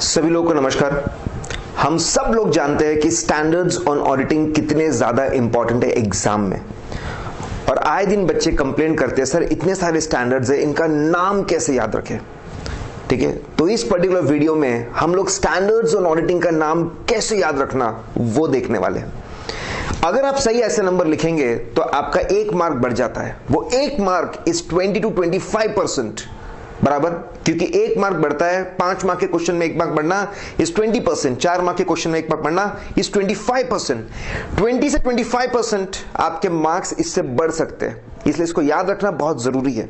सभी लोगों को नमस्कार। हम सब लोग जानते हैं कि स्टैंडर्ड्स ऑन ऑडिटिंग कितने ज्यादा इंपॉर्टेंट है एग्जाम में, और आए दिन बच्चे कंप्लेंट करते हैं सर इतने सारे स्टैंडर्ड्स है, इनका नाम कैसे याद रखें। ठीक है, तो इस पर्टिकुलर वीडियो में हम लोग स्टैंडर्ड्स ऑन ऑडिटिंग का नाम कैसे याद रखना वो देखने वाले हैं। अगर आप सही ऐसे नंबर लिखेंगे तो आपका 1 मार्क बढ़ जाता है। वो 1 मार्क इज 20 to 25% बराबर, क्योंकि 1 मार्क बढ़ता है। 5 मार्क के क्वेश्चन में 1 मार्क बढ़ना इज 20%, 4 मार्क के क्वेश्चन में 1 मार्क बढ़ना इज 25%। 20 से 25% आपके मार्क्स इससे बढ़ सकते हैं, इसलिए इसको याद रखना बहुत जरूरी है।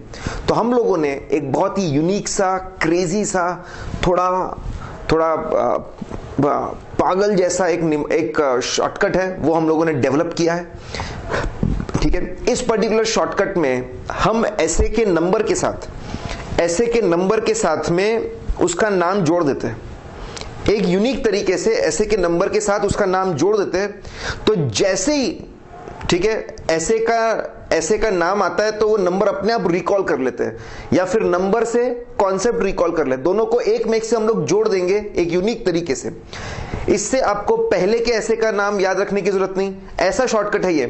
तो हम लोगों ने एक बहुत ही यूनिक सा, क्रेजी सा, थोड़ा पागल जैसा एक शॉर्टकट है, वो हम लोगों ने डेवलप किया है। ठीक है, इस पर्टिकुलर शॉर्टकट में हम ऐसे के नंबर के साथ में उसका नाम जोड़ देते हैं। एक यूनिक तरीके से ऐसे के नंबर के साथ उसका नाम जोड़ देते हैं। तो जैसे ही ठीक है ऐसे का नाम आता है तो वो नंबर अपने आप रिकॉल कर लेते हैं, या फिर नंबर से कॉन्सेप्ट रिकॉल कर ले। दोनों को एक में से हम लोग जोड़ देंगे एक यूनिक तरीके से। इससे आपको पहले के ऐसे का नाम याद रखने की जरूरत नहीं, ऐसा शॉर्टकट है ये।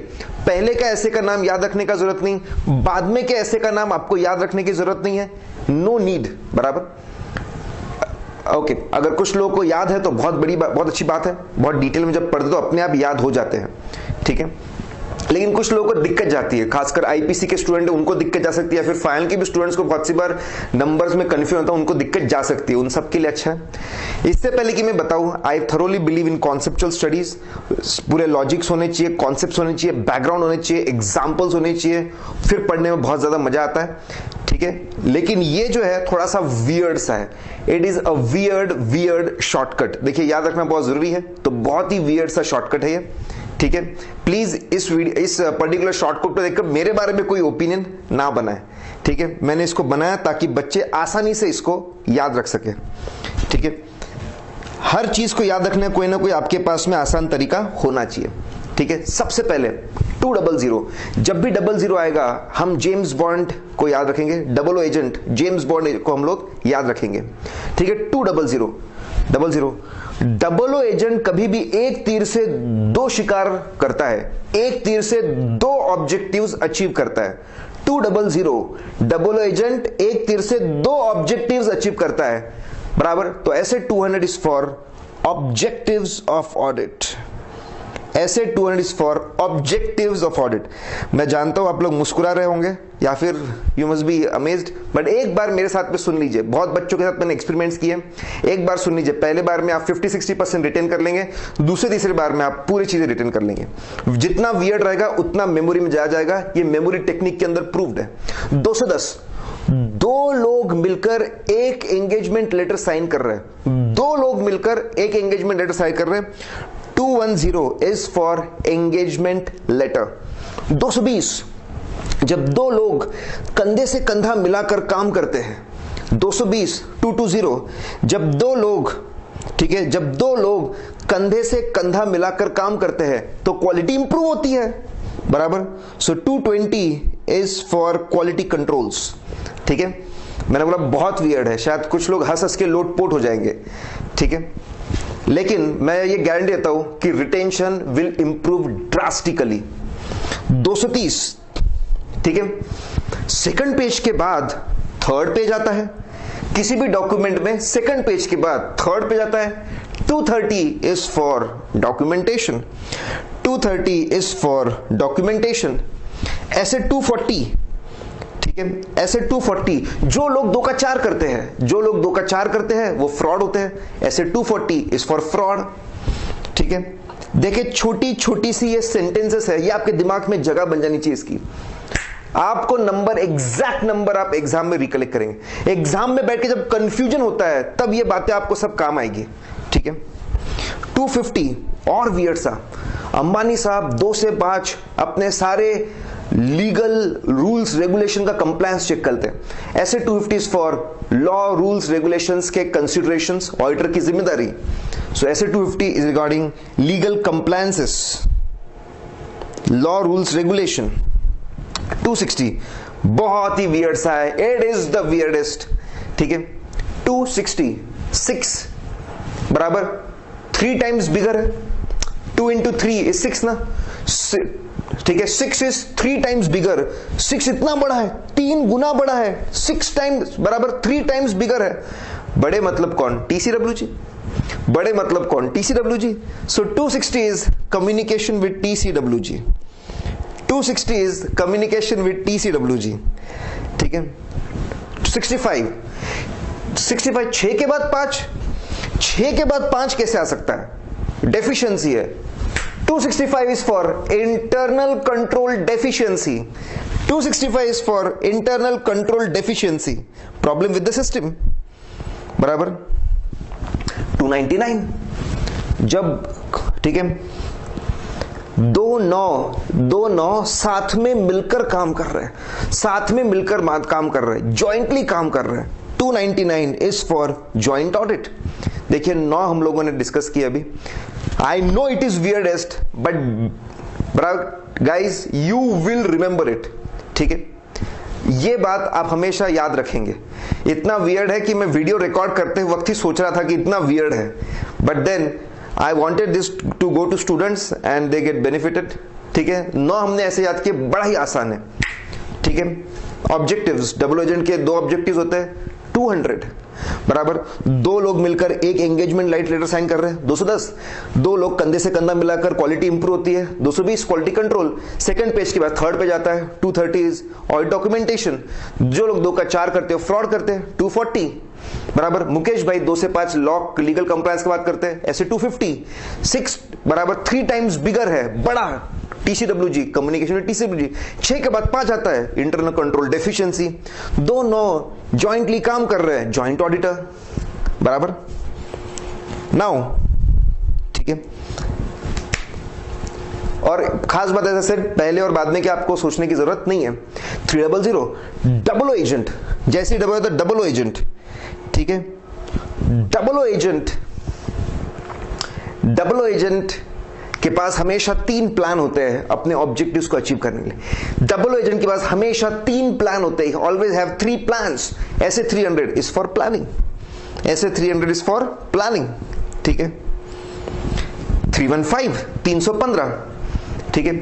पहले का ऐसे का नाम याद रखने का जरूरत नहीं, बाद में के ऐसे का नाम आपको याद रखने की जरूरत नहीं है। नो नीड, बराबर। ओके, अगर कुछ लोगों को याद है तो बहुत अच्छी बात है। बहुत डिटेल में जब पढ़ते तो अपने आप याद हो जाते हैं। ठीक है, लेकिन कुछ लोगों को दिक्कत जाती है, खासकर आईपीसी के स्टूडेंट है उनको दिक्कत जा सकती है, फिर फाइनल के भी स्टूडेंट्स को बहुत सी बार नंबर्स में कंफ्यूजन होता है, उनको दिक्कत जा सकती है। उन सब के लिए अच्छा है। इससे पहले कि मैं बताऊं, I thoroughly believe in conceptual studies. पूरे लॉजिक्स होने चाहिए, कॉन्सेप्ट्स होने चाहिए, बैकग्राउंड होने चाहिए, एग्जाम्पल्स होने चाहिए, फिर पढ़ने में बहुत ज्यादा मजा आता है। ठीक है, लेकिन ये जो है थोड़ा सा वियर्ड सा है। It is a weird shortcut. देखिए, याद रखना बहुत जरूरी है, तो बहुत ही वियर्ड सा शॉर्टकट है ये। ठीक है, प्लीज इस पर्टिकुलर शॉर्टकट को देखकर मेरे बारे में कोई ओपिनियन ना बनाए। ठीक है, मैंने इसको बनाया ताकि बच्चे आसानी से इसको याद रख सके। ठीक है, हर चीज को याद रखने कोई ना कोई आपके पास में आसान तरीका होना चाहिए। ठीक है, सबसे पहले 200, जब भी 00 आएगा हम जेम्स बॉन्ड को याद रखेंगे। 00 एजेंट जेम्स बॉन्ड को हम लोग याद रखेंगे। ठीक है, 200 00 एजेंट कभी भी एक तीर से 2 शिकार करता है, एक तीर से 2 ऑब्जेक्टिव्स अचीव करता है। 200 एजेंट एक तीर से 2 ऑब्जेक्टिव्स अचीव करता है, बराबर। तो ऐसे 200 is for objectives of audit. ऐसे 200 is for objectives of audit. मैं जानता हूं आप लोग मुस्कुरा रहे होंगे या फिर you must be amazed, but एक बार मेरे साथ में सुन लीजिए। बहुत बच्चों के साथ मैंने एक्सपेरिमेंट्स किए, एक बार सुन लीजिए। पहले बार में आप 50-60% रिटेन कर लेंगे, दूसरे तीसरे बार में आप पूरी चीजें रिटेन कर लेंगे। जितना वियर्ड रहेगा उतना मेमोरी में जाएगा। ये मेमोरी टेक्निक के अंदर प्रूव्ड है। 210 2 लोग मिलकर एक एंगेजमेंट लेटर साइन कर रहे हैं। 2 लोग मिलकर एक एंगेजमेंट लेटर साइन कर रहे हैं। 210 is for engagement letter। 220 जब 2 लोग कंधे से कंधा मिलाकर काम करते हैं। 220 जब 2 लोग, ठीक है, जब 2 लोग कंधे से कंधा मिलाकर काम करते हैं तो क्वालिटी इंप्रूव होती है, बराबर। सो 220 इज फॉर क्वालिटी कंट्रोल्स। ठीक है, मैंने बोला बहुत वियर्ड है, शायद कुछ लोग हंस के लोटपोट हो जाएंगे। ठीक है, लेकिन मैं ये गारंटी देता हूं कि रिटेंशन विल इंप्रूव ड्रास्टिकली। 230, ठीक है, सेकंड पेज के बाद थर्ड पेज आता है। किसी भी डॉक्यूमेंट में सेकंड पेज के बाद थर्ड पेज आता है। 230 is for documentation. 230 is for documentation. ऐसे 240, ठीक है, ऐसे 240 जो लोग 2 का 4 करते हैं, जो लोग 2 का 4 करते हैं वो फ्रॉड होते हैं। ऐसे 240 इज फॉर फ्रॉड। ठीक है, देखिए छोटी छोटी सी ये सेंटेंसेस है, ये आपके दिमाग में जगह बन जानी चाहिए इसकी। आपको नंबर, एग्जैक्ट नंबर आप एग्जाम में रिकलेक्ट करेंगे। एग्जाम में बैठ के जब कंफ्यूजन होता है तब ये बातें आपको सब काम आएगी। ठीक है, 250 और वियर्ड सा। अंबानी साहब 2 से 5 अपने सारे लीगल रूल्स रेगुलेशन का कंप्लायंस चेक करते हैं। ऐसे 250 फॉर लॉ रूल्स रेगुलेशंस के कंसिडरेशंस, ऑडिटर की जिम्मेदारी। सो ऐसे 250 is regarding legal compliances, law rules regulation. 260 बहुत ही वियर्ड सा है, इट इज द वियर्डेस्ट। ठीक है, 266 बराबर 3 टाइम्स बिगर है, 2 into 3 is 6 ना, ठीक है, 6 is 3 टाइम्स बिगर, 6 इतना बड़ा है, 3 गुना बड़ा है, 6 टाइम्स बराबर 3 टाइम्स बिगर है। बड़े मतलब कौन? TCWG। बड़े मतलब कौन? TCWG। So 260 is communication with TCWG, 260 is communication with TCWG, ठीक है। 65 6 के बाद 5, 6 के बाद 5 कैसे आ सकता है? डेफिशिएंसी है। 265 is for internal control deficiency. 265 is for internal control deficiency. Problem with the system. बराबर 299 जब, ठीक है, दो नौ साथ में मिलकर काम कर रहे हैं, साथ में मिलकर काम कर रहे हैं, जॉइंटली काम कर रहे हैं। 299 इज फॉर जॉइंट ऑडिट। देखिए 9 हम लोगों ने डिस्कस किया अभी। I know it is weirdest but guys you will remember it, ठीक है। ये बात आप हमेशा याद रखेंगे। इतना वियर्ड है कि मैं वीडियो रिकॉर्ड करते वक्त ही सोच रहा था कि इतना वियर्ड है, but then I wanted this to go to students and they get benefited, ठीक है। 9 हमने ऐसे याद किए, बड़ा ही आसान है, ठीक है। ऑब्जेक्टिव्स, डबल एजेंट के 2 ऑब्जेक्टिव्स होते हैं, 200 बराबर 2 लोग मिलकर एक एंगेजमेंट लाइट लेटर साइन कर रहे हैं, 210। 2 लोग कंधे से कंधा मिलाकर क्वालिटी इंप्रूव होती है, 220 क्वालिटी कंट्रोल। सेकंड पेज के बाद थर्ड पेज आता है, 230 ऑडिट डॉक्यूमेंटेशन। जो लोग 2 का 4 करते हैं फ्रॉड करते हैं, 240 बराबर। मुकेश भाई 2 से 5 लॉ लीगल कंप्लायंस की बात करते हैं, ऐसे 250। 6 बराबर 3 टाइम्स बिगर है, बड़ा TCWG, कम्युनिकेशन में TCWG। 6 के बाद 5 आता है, इंटरनल कंट्रोल डेफिशिएंसी। 2 9 जॉइंटली काम कर रहे हैं, जॉइंट ऑडिटर बराबर। नाउ ठीक है, और खास बात ऐसा सेड पहले और बाद में कि आपको सोचने की जरूरत नहीं है। 300 डबल एजेंट, जैसे डबल होता है डबल एजेंट, ठीक है। डबल एजेंट के पास हमेशा 3 प्लान होते हैं अपने ऑब्जेक्टिव्स को अचीव करने के लिए। डबल एजेंट के पास हमेशा 3 प्लान होते हैं, ऑलवेज हैव 3 प्लान्स। ऐसे 300 इज फॉर प्लानिंग, ऐसे 300 इज फॉर प्लानिंग, ठीक है। 315 315, ठीक है।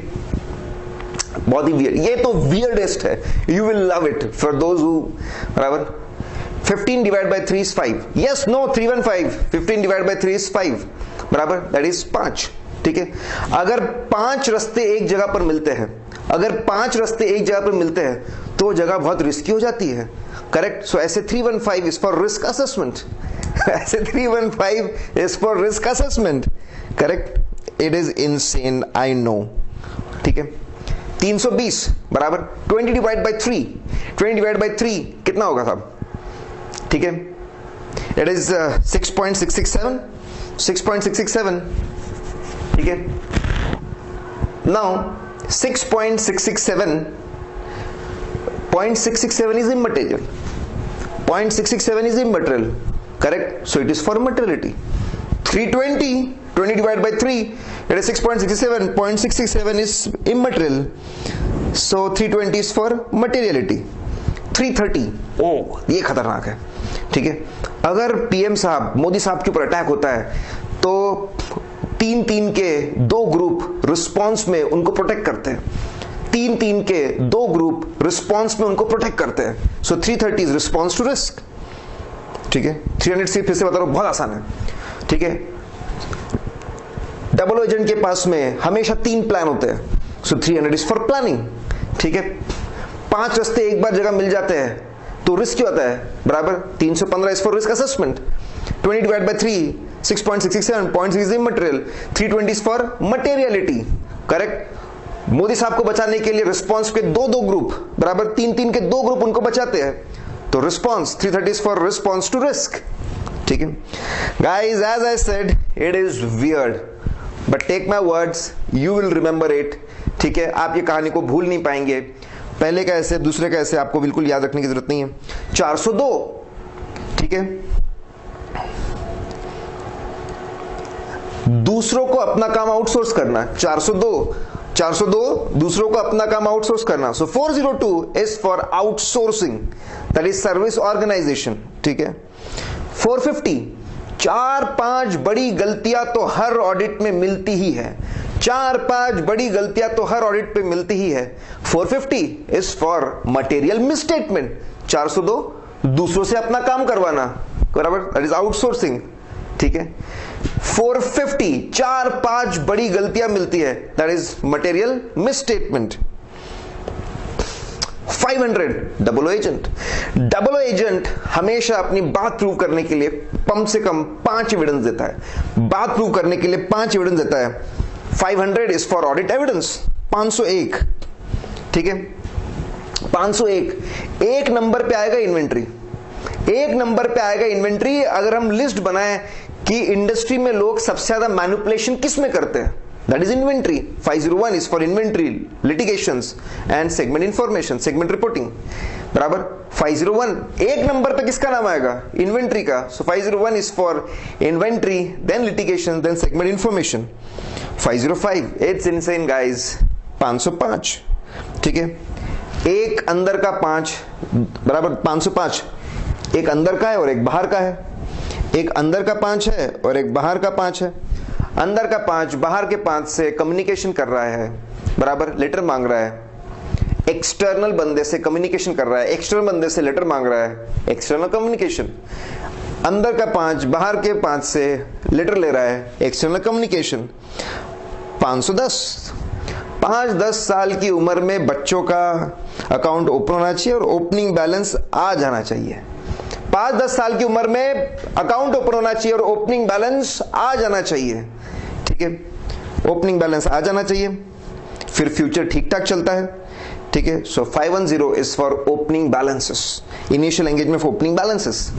बहुत ही वियर्ड, ये तो वियर्डेस्ट है, you will love it for those who बराबर। 15 divided by 3 is 5. Yes, no, 315. 15 divided by 3 is 5. बराबर, that is 5. ठीक है। अगर 5 रास्ते एक जगह पर मिलते हैं, अगर 5 रास्ते एक जगह पर मिलते हैं तो जगह बहुत रिस्की हो जाती है, करेक्ट। सो ऐसे 315 इज फॉर रिस्क असेसमेंट, ऐसे 315 is for risk assessment, correct. It is insane, I know, ठीक है। 320 बराबर 20 divided by 3, 20 divided by 3 कितना होगा साहब, ठीक है। इट इज 6.667, 6.667, ठीक है। Now 6.667 is immaterial, 0.667 is immaterial, correct. So it is for materiality. 320 20 divided by 3, it is 6.67, 0.667 is immaterial, so 320 is for materiality. 330, ओ ये खतरनाक है, ठीक है। अगर PM साहब, मोदी साहब के ऊपर अटैक होता है तो 3-3 के 2 ग्रुप रिस्पॉन्स में उनको प्रोटेक्ट करते हैं, 3-3 के 2 ग्रुप रिस्पॉन्स में उनको प्रोटेक्ट करते हैं। सो 330 इज रिस्पॉन्स टू रिस्क, ठीक है। 300 से फिर से बता रहा हूं, बहुत आसान है, ठीक है। डबल एजेंट के पास में हमेशा 3 प्लान होते हैं, सो 300 इज फॉर प्लानिंग, ठीक है। 5 रास्ते एक बार जगह मिल जाते हैं तो रिस्क क्या होता है, बराबर 315 is for risk assessment. 20 divided by 3, 6.667, 0.6 is immaterial, 320 is for materiality, correct. Modi साहब को बचाने के लिए रिस्पॉन्स के 2-2 ग्रुप बराबर 3-3 के 2 ग्रुप उनको बचाते हैं, तो response 330 is for response to risk, ठीक है। Guys as I said it is weird but take my words, you will remember it, ठीक है। आप ये कहानी को भूल नहीं पाएंगे, पहले का ऐसे दूसरे का ऐसे आपको बिल्कुल याद रखने की जरूरत नहीं है। 402, ठीक है। दूसरों को अपना काम आउटसोर्स करना, 402 दूसरों को अपना काम आउटसोर्स करना। So 402 is for outsourcing, that is service organisation, ठीक है। 450 4-5 बड़ी गलतियां तो हर ऑडिट में मिलती ही है, 4-5 बड़ी गलतियां तो हर ऑडिट पे मिलती ही है। 450 इज फॉर मटेरियल मिसस्टेटमेंट, 402 दूसरों से अपना काम करवाना, बराबर, दैट इज आउटसोर्सिंग, ठीक है। 450 4-5 बड़ी गलतियां मिलती है, that is material misstatement. 500 double agent, double agent हमेशा अपनी बात प्रूव करने के लिए कम से कम 5 एविडेंस देता है, बात प्रूव करने के लिए 5 एविडेंस देता है। 500 इज फॉर ऑडिट एविडेंस, 501, ठीक है। 501 एक नंबर पे आएगा इन्वेंट्री, एक नंबर पे आएगा इन्वेंट्री। अगर हम लिस्ट बनाएं कि इंडस्ट्री में लोग सबसे ज्यादा मैनिपुलेशन किस में करते हैं, that is inventory. 501 is for inventory, litigations and segment information, segment reporting, बराबर। 501 एक नंबर पे किसका नाम आएगा, इन्वेंट्री का। So 501 is for inventory, then litigation, then segment information. 505 it's insane guys, 505, ठीक है। एक अंदर का 5 बराबर 505, एक अंदर का है और एक बाहर का है, एक अंदर का 5 है और एक बाहर का 5 है। अंदर का 5 बाहर के 5 से कम्युनिकेशन कर रहा है, बराबर, लेटर मांग रहा है। एक्सटर्नल बंदे से कम्युनिकेशन कर रहा है, एक्सटर्नल बंदे से लेटर मांग रहा है, एक्सटर्नल कम्युनिकेशन। अंदर का 5 बाहर के 5 से लेटर ले रहा है, एक्सटर्नल कम्युनिकेशन। 510 5-10 साल की उम्र में बच्चों का अकाउंट ओपन होना चाहिए और ओपनिंग बैलेंस आ जाना चाहिए। 5-10 साल की उम्र में अकाउंट ओपन होना चाहिए और ओपनिंग बैलेंस आ जाना चाहिए, ठीक है। ओपनिंग बैलेंस आ जाना चाहिए, फिर फ्यूचर ठीक ठाक चलता है, ठीक है। सो 510 is for opening balances, initial engagement for opening balances,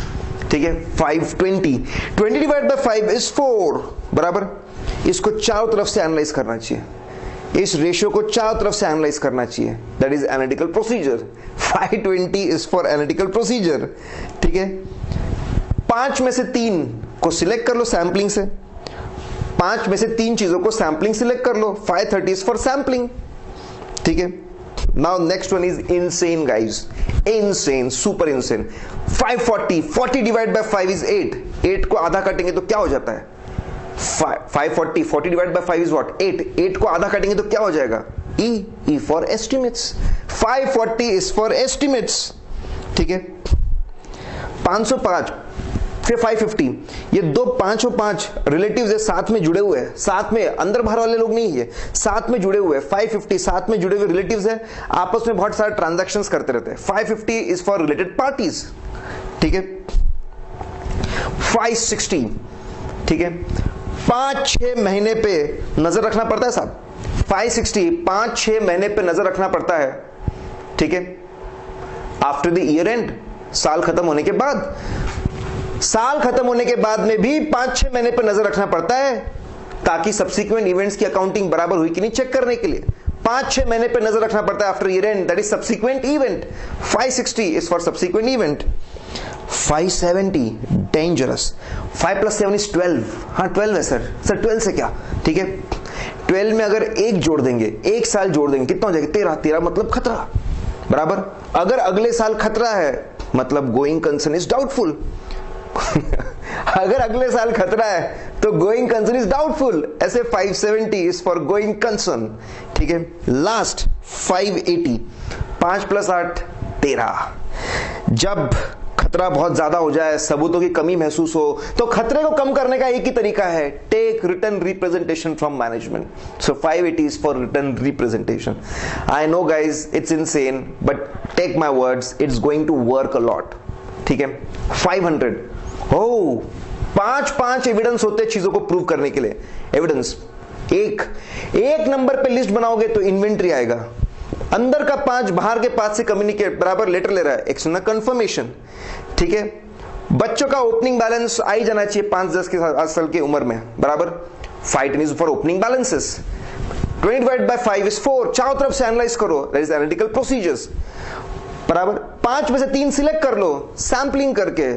ठीक है। 520 20 डिवाइड बाय 5 इज 4, बराबर। इसको चारों तरफ से एनालाइज करना चाहिए, इस रेशियो को चारों तरफ से एनालाइज करना चाहिए, that is analytical procedure. 520 is for analytical procedure, ठीक है। 5 में से 3 को सिलेक्ट कर लो सैंपलिंग से, 5 में से 3 चीजों को सैंपलिंग सिलेक्ट कर लो। 530 इज फॉर सैंपलिंग, ठीक है। Now next one is insane guys, insane, super insane. 540 40 divide by 5 is 8, 8 को आधा काटेंगे तो क्या हो जाता है, 540 40 डिवाइड बाय 5 इज व्हाट, 8, 8 को आधा काटेंगे तो क्या हो जाएगा, E for estimates. 540 is for estimates, ठीक है। 505 फिर 550, ये दो 505 रिलेटिव्स है, साथ में जुड़े हुए हैं, साथ में, अंदर बाहर वाले लोग नहीं है, साथ में जुड़े हुए हैं। 550 साथ में जुड़े हुए रिलेटिव्स है, आपस में बहुत सारे ट्रांजैक्शंस करते रहते हैं। 550 इज फॉर रिलेटेड पार्टीज, ठीक है। 560, ठीक है। 5-6 महीने पे नजर रखना पड़ता है साहब, 560 5-6 महीने पे नजर रखना पड़ता है, ठीक है। आफ्टर द ईयर एंड, साल खत्म होने के बाद, साल खत्म होने के बाद में भी 5-6 महीने पे नजर रखना पड़ता है, ताकि सब्सिक्वेंट इवेंट्स की अकाउंटिंग बराबर हुई कि नहीं चेक करने के लिए 5-6 महीने पे नजर रखना पड़ता है after year and, that is subsequent event. 560 is for subsequent event. 570 dangerous, 5 + 7 is 12, हाँ 12 है सर, 12 से क्या, ठीक है। 12 में अगर एक जोड़ देंगे, एक साल जोड़ देंगे, कितना हो जाएगा, 13, 13 मतलब खतरा, बराबर। अगर अगले साल खतरा है मतलब गोइंग कंसर्न इज डाउटफुल। अगर अगले साल खतरा है तो गोइंग कंसर्न इज डाउटफुल, ऐसे 570 इज फॉर गोइंग कंसर्न, ठीक है। लास्ट 580, 5 + 8 13। जब खतरा बहुत ज्यादा हो जाए, सबूतों की कमी महसूस हो, तो खतरे को कम करने का एक ही तरीका है, take return representation from management. So 580 is for return representation. I know guys it's insane, but take my words, it's going to work a lot, ठीक है। 500 हो 5 एविडेंस होते हैं चीजों को प्रूव करने के लिए। एविडेंस एक नंबर पे लिस्ट बनाओगे तो इन्वेंट्री आएगा, अंदर का 5 बाहर के 5 से कम्युनिकेट, बराबर, लेटर ले रहा है, एक्सटर्नल कंफर्मेशन, ठीक है। बच्चों का ओपनिंग बैलेंस आ ही जाना चाहिए 5-10 के साल की उम्र में, बराबर। 5 is for opening balances. 20 divide by 5 is 4, चारों तरफ से एनालाइज करो, दैट इज एनालिटिकल प्रोसीजर्स, बराबर। 5 में से 3 सिलेक्ट कर लो सैंपलिंग करके,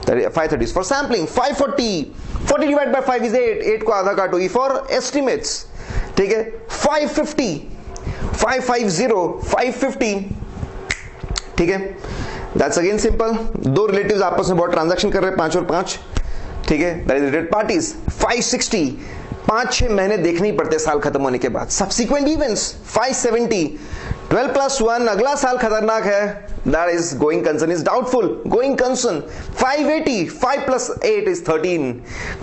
530 is for sampling. 540 40 divide by 5 is 8, 8 को आधा काटो, ई फॉर एस्टिमेट्स, ठीक है। 550 550 ठीक है। दैट्स अगेन सिंपल, दो रिलेटिव्स आपस में बहुत ट्रांजैक्शन कर रहे हैं, 5 और 5, ठीक है, दैट इज रिलेटेड पार्टीज। 560 5-6 महीने देखने ही पड़ते साल खत्म होने के बाद। सब्सिक्वेंट इवेंट्स 570 12+1 अगला साल खतरनाक है, that is going concern is doubtful, going concern. 580 5+8 is 13,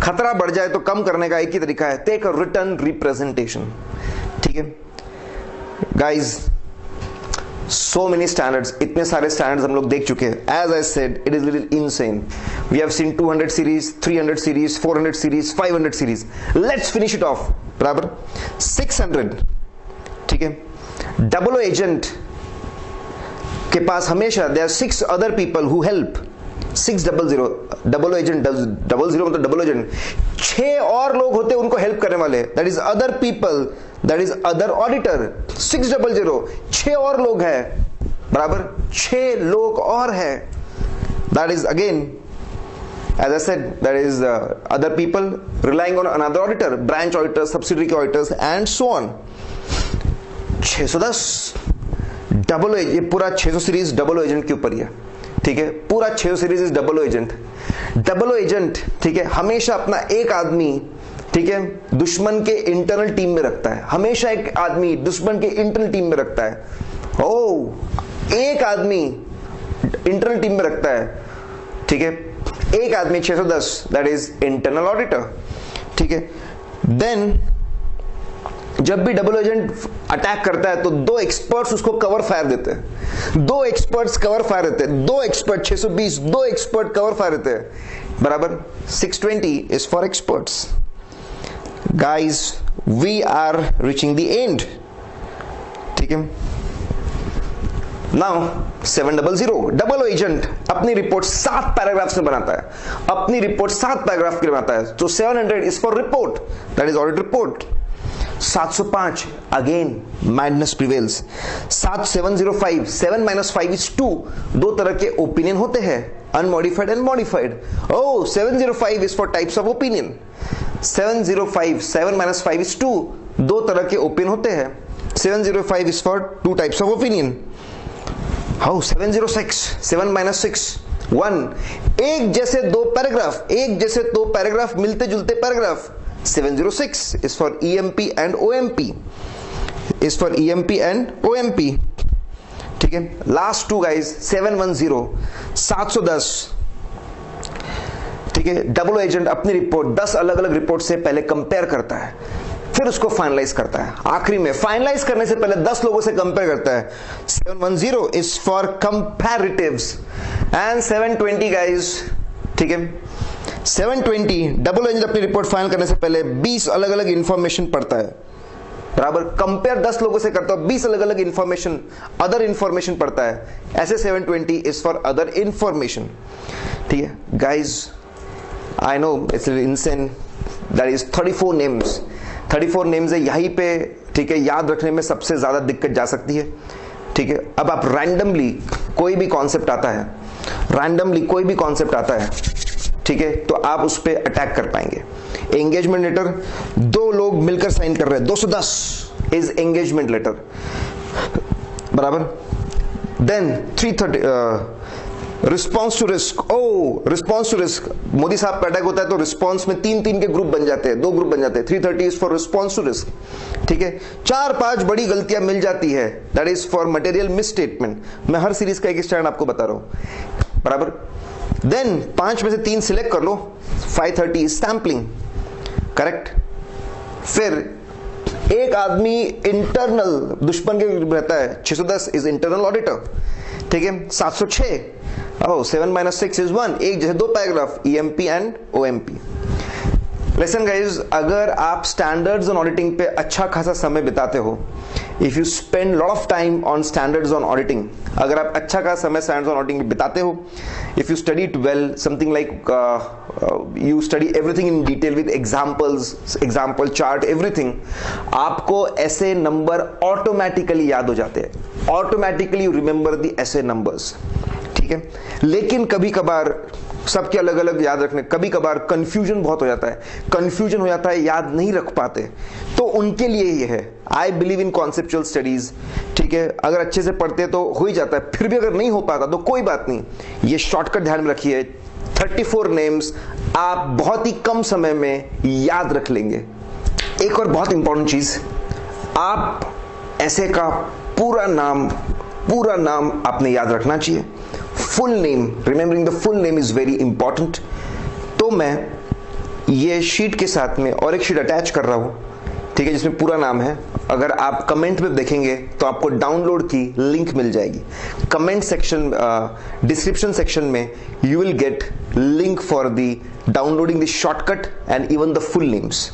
खतरा बढ़ जाए तो कम करने का एक ही तरीका है, टेक अ रिटर्न रिप्रेजेंटेशन। ठीक है गाइज, so many standards, इतने सारे standards हम लोग देख चुके हैं। As I said, it is little insane. We have seen 200 series, 300 series, 400 series, 500 series. Let's finish it off. बराबर 600, ठीक है। डबल एजेंट के पास हमेशा there are 6 other people who help. 600 double agent, double zero मतलब डबल एजेंट, 6 और लोग होते हैं उनको हेल्प करने वाले, that is other people, that is other auditor. 600 6 और लोग हैं, बराबर 6 लोग और है, that is again as I said, that is other people relying on another auditor, branch auditors, subsidiary auditors and so on। 610 double, ये पूरा 600 सीरीज डबल एजेंट के ऊपर ही है, ठीक है, पूरा 600 series is double agent. Double agent, ठीक है, हमेशा अपना एक आदमी, ठीक है, दुश्मन के इंटरनल टीम में रखता है, हमेशा एक आदमी दुश्मन के इंटरनल टीम में रखता है। ओ, एक आदमी इंटरनल टीम में रखता है, ठीक है, एक आदमी 610, दैट इज इंटरनल ऑडिटर। ठीक है, देन जब भी डबल एजेंट अटैक करता है तो 2 एक्सपर्ट्स उसको कवर फायर देते हैं, 2 एक्सपर्ट्स कवर फायर देते हैं, 2 एक्सपर्ट 620, 2 एक्सपर्ट कवर फायर देते हैं, बराबर 620 is for experts. Guys, we are reaching the end, ठीक है। नाउ 700 डबल एजेंट अपनी रिपोर्ट 7 पैराग्राफ्स में बनाता है, अपनी रिपोर्ट 7 पैराग्राफ के बनाता है, तो 700 is for report, that is audit report. 705 again madness prevails. 705 7 - 5 is 2, 2 तरह के ओपिनियन होते हैं, unmodified and modified. Oh, 705 is for types of opinion. 705 7 - 5 is 2, 2 तरह के ओपिनियन होते हैं। 705 is for 2 types of opinion। How 706 7 - 6 1, एक जैसे 2 पैराग्राफ, एक जैसे 2 पैराग्राफ, मिलते जुलते paragraph. 706 is for EMP and OMP, is for EMP and OMP, ठीक है। लास्ट 2 गाइस, 710 710, ठीक है। डबल एजेंट अपनी रिपोर्ट 10 अलग अलग रिपोर्ट से पहले कंपेयर करता है, फिर उसको फाइनलाइज करता है, आखिरी में फाइनलाइज करने से पहले 10 लोगों से कंपेयर करता है। 710 is for comparatives and 720 guys, ठीक है। 720 डबल एजेंट अपनी रिपोर्ट फाइनल करने से पहले 20 अलग अलग इंफॉर्मेशन पढ़ता है, बराबर कंपेयर 10 लोगों से करता है, 20 अलग अलग इंफॉर्मेशन, अदर इंफॉर्मेशन पढ़ता है, ऐसे 720 इज फॉर अदर इंफॉर्मेशन, ठीक है। Guys, I know it's insane, that is 34 names, 34 names है यहीं पे, ठीक है, याद रखने में सबसे ज्यादा दिक्कत जा सकती है, ठीक है। अब आप रैंडमली कोई भी कॉन्सेप्ट आता है, रैंडमली कोई भी कॉन्सेप्ट आता है, ठीक है, तो आप उस पर अटैक कर पाएंगे। एंगेजमेंट लेटर 2 लोग मिलकर साइन कर रहे हैं, 210 इज एंगेजमेंट लेटर, बराबर। Then 330 response to risk. Oh, response to risk, Modi साहब का अटैक होता है तो रिस्पॉन्स में 3-3 के ग्रुप बन जाते हैं, 2 ग्रुप बन जाते हैं। 330 is for response to risk, ठीक है। 4-5 बड़ी गलतियां मिल जाती है, that is for material misstatement. मैं हर सीरीज का एक स्टैंड आपको बता रहा हूं, बराबर। देन 5 में से 3 सिलेक्ट कर लो, 530 सैम्पलिंग, करेक्ट। फिर एक आदमी इंटरनल दुश्मन के रहता है, 610 इज इंटरनल ऑडिटर, ठीक है। 706 7 - 6 is 1, एक जैसे 2 paragraph, EMP and OMP। Listen guys, अगर आप स्टैंडर्ड्स ऑन ऑडिटिंग पे अच्छा खासा समय बिताते हो, if you spend lot of time on standards on auditing, अगर आप अच्छा खासा समय स्टैंडर्ड्स ऑन ऑडिटिंग बिताते हो, if you study it well, something like you study everything in detail with examples, example chart, everything, आपको ऐसे नंबर ऑटोमेटिकली याद हो जाते हैं, ऑटोमेटिकली यू रिमेंबर द ऐसे नंबर्स, ठीक है। लेकिन कभी कभार सबके अलग अलग याद रखने, कभी कभार कंफ्यूजन बहुत हो जाता है, कंफ्यूजन हो जाता है, याद नहीं रख पाते, तो उनके लिए ये है, I believe in conceptual studies, ठीक है। अगर अच्छे से पढ़ते तो हो ही जाता है, फिर भी अगर नहीं हो पाता तो कोई बात नहीं, ये शॉर्टकट ध्यान में रखिए, 34 नेम्स आप बहुत ही कम समय में याद रख लेंगे। एक और बहुत इंपॉर्टेंट चीज, आप ऐसे का पूरा नाम आपने याद रखना चाहिए। Full name, remembering the full name is very important. तो मैं ये शीट के साथ में और एक शीट अटैच कर रहा हूं, ठीक है, जिसमें पूरा नाम है। अगर आप कमेंट में देखेंगे तो आपको डाउनलोड की लिंक मिल जाएगी। कमेंट सेक्शन, डिस्क्रिप्शन सेक्शन में you will get link for the downloading the shortcut and even the full names.